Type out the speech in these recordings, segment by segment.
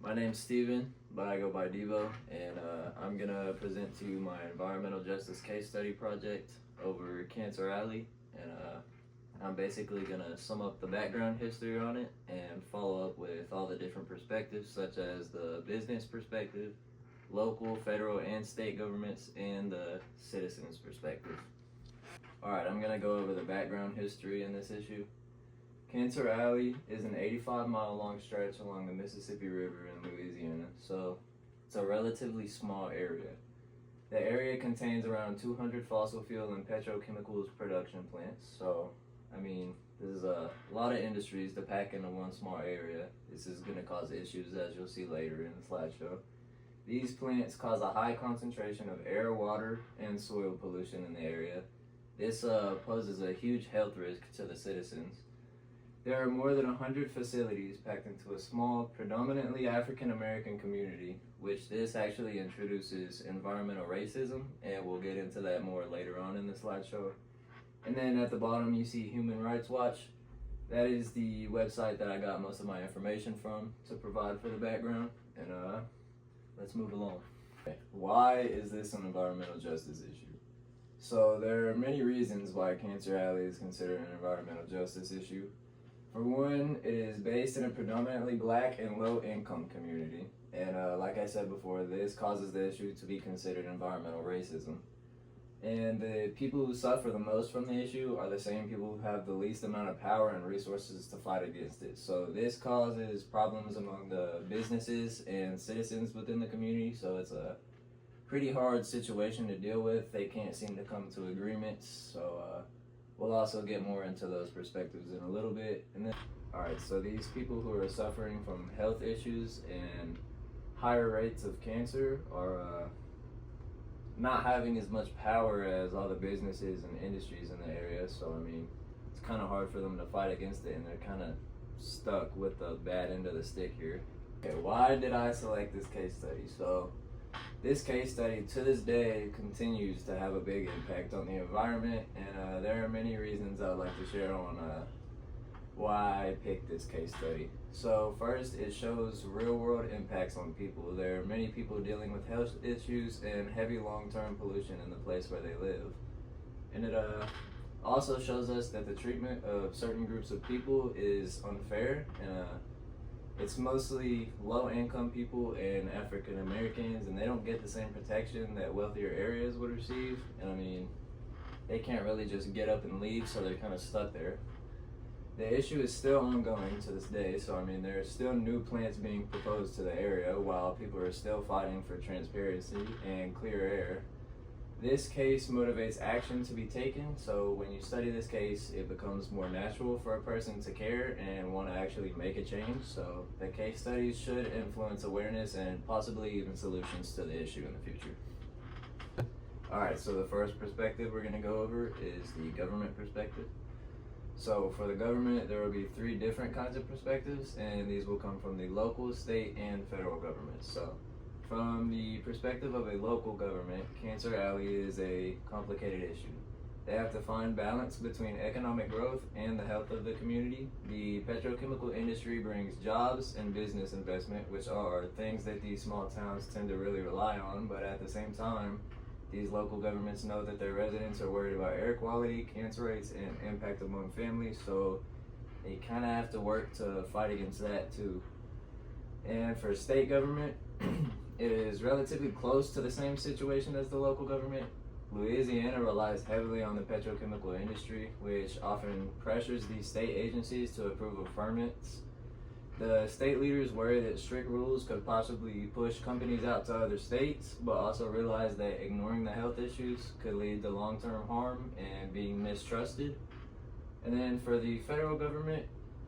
My name's Steven, but I go by Devo, and I'm gonna present to you my environmental justice case study project over Cancer Alley, and I'm basically gonna sum up the background history on it and follow up with all the different perspectives, such as the business perspective, local, federal, and state governments, and the citizens' perspective. Alright, I'm gonna go over the background history in this issue. Cancer Alley is an 85-mile long stretch along the Mississippi River in Louisiana, so it's a relatively small area. The area contains around 200 fossil fuel and petrochemicals production plants, so there's a lot of industries to pack into one small area. This is going to cause issues, as you'll see later in the slideshow. These plants cause a high concentration of air, water, and soil pollution in the area. This poses a huge health risk to the citizens. There are more than 100 facilities packed into a small, predominantly African American community, which this actually introduces environmental racism, and we'll get into that more later on in the slideshow. And then at the bottom you see Human Rights Watch. That is the website that I got most of my information from to provide for the background, and let's move along. Okay. Why is this an environmental justice issue? So there are many reasons why Cancer Alley is considered an environmental justice issue. For one, it is based in a predominantly black and low-income community, and like I said before, this causes the issue to be considered environmental racism. And the people who suffer the most from the issue are the same people who have the least amount of power and resources to fight against it. So this causes problems among the businesses and citizens within the community, so it's a pretty hard situation to deal with. They can't seem to come to agreements, so we'll also get more into those perspectives in a little bit. And then, alright, so these people who are suffering from health issues and higher rates of cancer are not having as much power as all the businesses and industries in the area. So it's kind of hard for them to fight against it, and they're kind of stuck with the bad end of the stick here. Okay, why did I select this case study? So this case study to this day continues to have a big impact on the environment, and there are many reasons I would like to share on why I picked this case study. So first, it shows real world impacts on people. There are many people dealing with health issues and heavy long-term pollution in the place where they live. And it also shows us that the treatment of certain groups of people is unfair, and it's mostly low-income people and African Americans, and they don't get the same protection that wealthier areas would receive. And they can't really just get up and leave, so they're kind of stuck there. The issue is still ongoing to this day, so there are still new plants being proposed to the area while people are still fighting for transparency and clear air. This case motivates action to be taken, so when you study this case, it becomes more natural for a person to care and want to actually make a change. So the case studies should influence awareness and possibly even solutions to the issue in the future. Alright, so the first perspective we're going to go over is the government perspective. So for the government, there will be three different kinds of perspectives, and these will come from the local, state, and federal governments. So from the perspective of a local government, Cancer Alley is a complicated issue. They have to find balance between economic growth and the health of the community. The petrochemical industry brings jobs and business investment, which are things that these small towns tend to really rely on, but at the same time, these local governments know that their residents are worried about air quality, cancer rates, and impact among families, so they kind of have to work to fight against that too. And for state government, it is relatively close to the same situation as the local government. Louisiana relies heavily on the petrochemical industry, which often pressures these state agencies to approve of permits. The state leaders worry that strict rules could possibly push companies out to other states, but also realize that ignoring the health issues could lead to long-term harm and being mistrusted. And then for the federal government,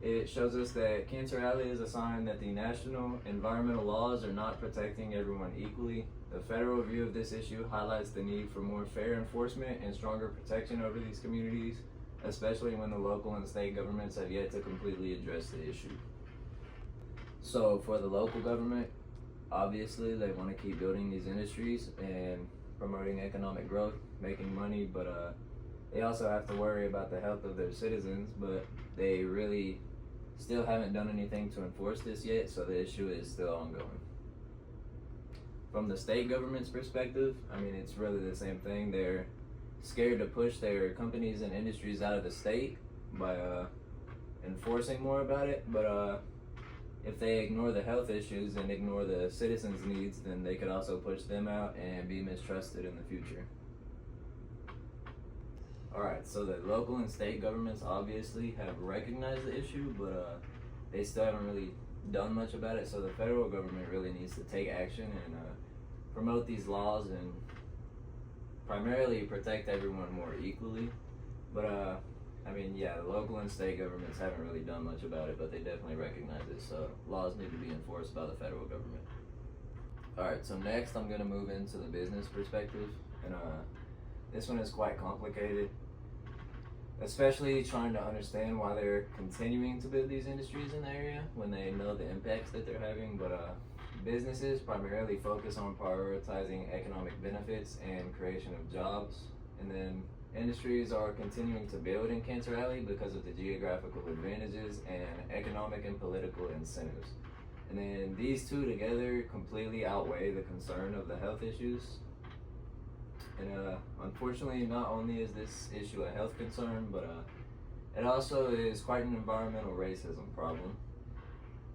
it shows us that Cancer Alley is a sign that the national environmental laws are not protecting everyone equally. The federal view of this issue highlights the need for more fair enforcement and stronger protection over these communities, especially when the local and state governments have yet to completely address the issue. So for the local government, obviously they want to keep building these industries and promoting economic growth, making money, but they also have to worry about the health of their citizens, but they really still haven't done anything to enforce this yet, so the issue is still ongoing. From the state government's perspective, I mean, it's really the same thing. They're scared to push their companies and industries out of the state by enforcing more about it, but if they ignore the health issues and ignore the citizens' needs, then they could also push them out and be mistrusted in the future. Alright, so the local and state governments obviously have recognized the issue, but they still haven't really done much about it, so the federal government really needs to take action and promote these laws and primarily protect everyone more equally. But I mean, yeah, the local and state governments haven't really done much about it, but they definitely recognize it, so laws need to be enforced by the federal government. Alright, so next I'm going to move into the business perspective, and this one is quite complicated, especially trying to understand why they're continuing to build these industries in the area when they know the impacts that they're having. But businesses primarily focus on prioritizing economic benefits and creation of jobs, and then industries are continuing to build in Cancer Alley because of the geographical advantages and economic and political incentives. And then these two together completely outweigh the concern of the health issues. And unfortunately, not only is this issue a health concern, but it also is quite an environmental racism problem.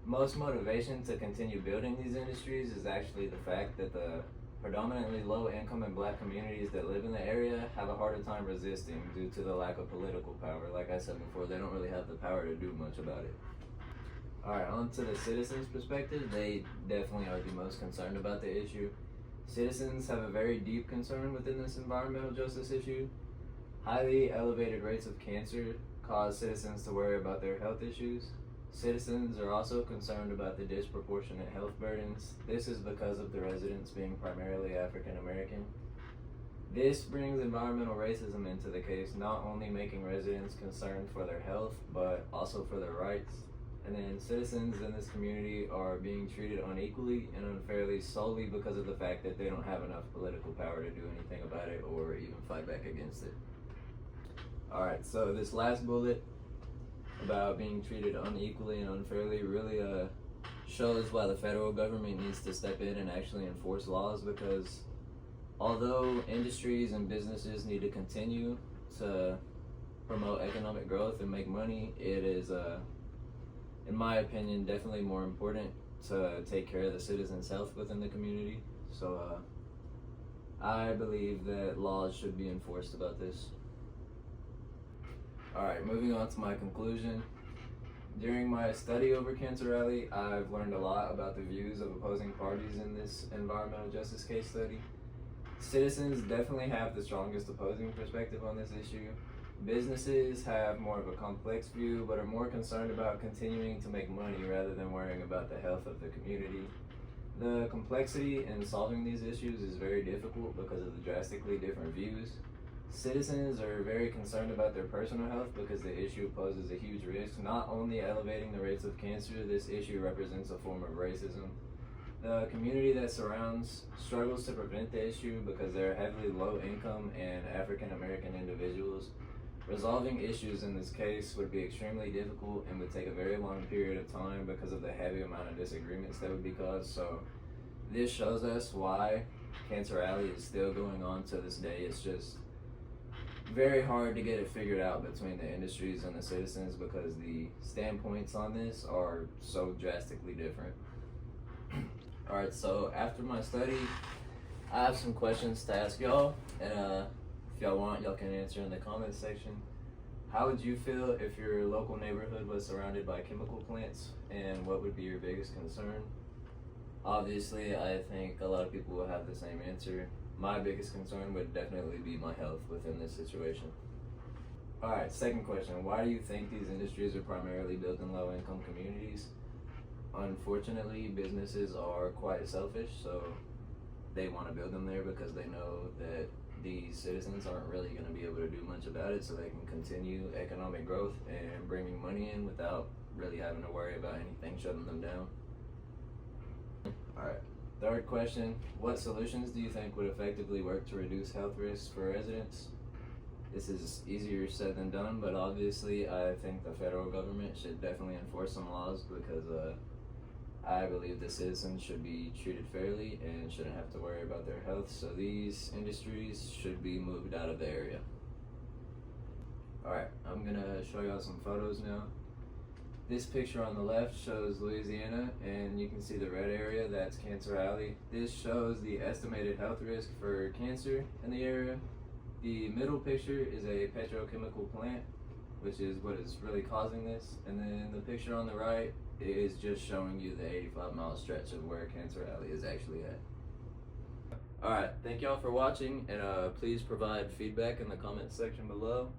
Most motivation to continue building these industries is actually the fact that the predominantly low-income and black communities that live in the area have a harder time resisting due to the lack of political power. Like I said before, they don't really have the power to do much about it. Alright, on to the citizens' perspective. They definitely are the most concerned about the issue. Citizens have a very deep concern within this environmental justice issue. Highly elevated rates of cancer cause citizens to worry about their health issues. Citizens are also concerned about the disproportionate health burdens. This is because of the residents being primarily African American. This brings environmental racism into the case, not only making residents concerned for their health, but also for their rights. And then citizens in this community are being treated unequally and unfairly solely because of the fact that they don't have enough political power to do anything about it or even fight back against it. Alright, so this last bullet about being treated unequally and unfairly really shows why the federal government needs to step in and actually enforce laws, because although industries and businesses need to continue to promote economic growth and make money, it is in my opinion, definitely more important to take care of the citizens' health within the community. So I believe that laws should be enforced about this. Alright, moving on to my conclusion. During my study over Cancer Alley, I've learned a lot about the views of opposing parties in this environmental justice case study. Citizens definitely have the strongest opposing perspective on this issue. Businesses have more of a complex view, but are more concerned about continuing to make money rather than worrying about the health of the community. The complexity in solving these issues is very difficult because of the drastically different views. Citizens are very concerned about their personal health because the issue poses a huge risk, not only elevating the rates of cancer. This issue represents a form of racism. The community that surrounds struggles to prevent the issue because they're heavily low income and African American individuals. Resolving issues in this case would be extremely difficult and would take a very long period of time because of the heavy amount of disagreements that would be caused. So this shows us why Cancer Alley is still going on to this day. It's just very hard to get it figured out between the industries and the citizens because the standpoints on this are so drastically different. Alright, so after my study, I have some questions to ask y'all, and if y'all want, y'all can answer in the comments section. How would you feel if your local neighborhood was surrounded by chemical plants, and what would be your biggest concern? Obviously, I think a lot of people will have the same answer. My biggest concern would definitely be my health within this situation. Alright, second question. Why do you think these industries are primarily built in low-income communities? Unfortunately, businesses are quite selfish, so they want to build them there because they know that the citizens aren't really going to be able to do much about it, so they can continue economic growth and bringing money in without really having to worry about anything shutting them down. Alright, third question. What solutions do you think would effectively work to reduce health risks for residents? this is easier said than done, but obviously I think the federal government should definitely enforce some laws because I believe the citizens should be treated fairly and shouldn't have to worry about their health, so these industries should be moved out of the area. Alright, I'm gonna show y'all some photos now. This picture on the left shows Louisiana, and you can see the red area, that's Cancer Alley. This shows the estimated health risk for cancer in the area. The middle picture is a petrochemical plant, which is what is really causing this. And then the picture on the right is just showing you the 85-mile stretch of where Cancer Alley is actually at. Alright, thank y'all for watching, and please provide feedback in the comments section below.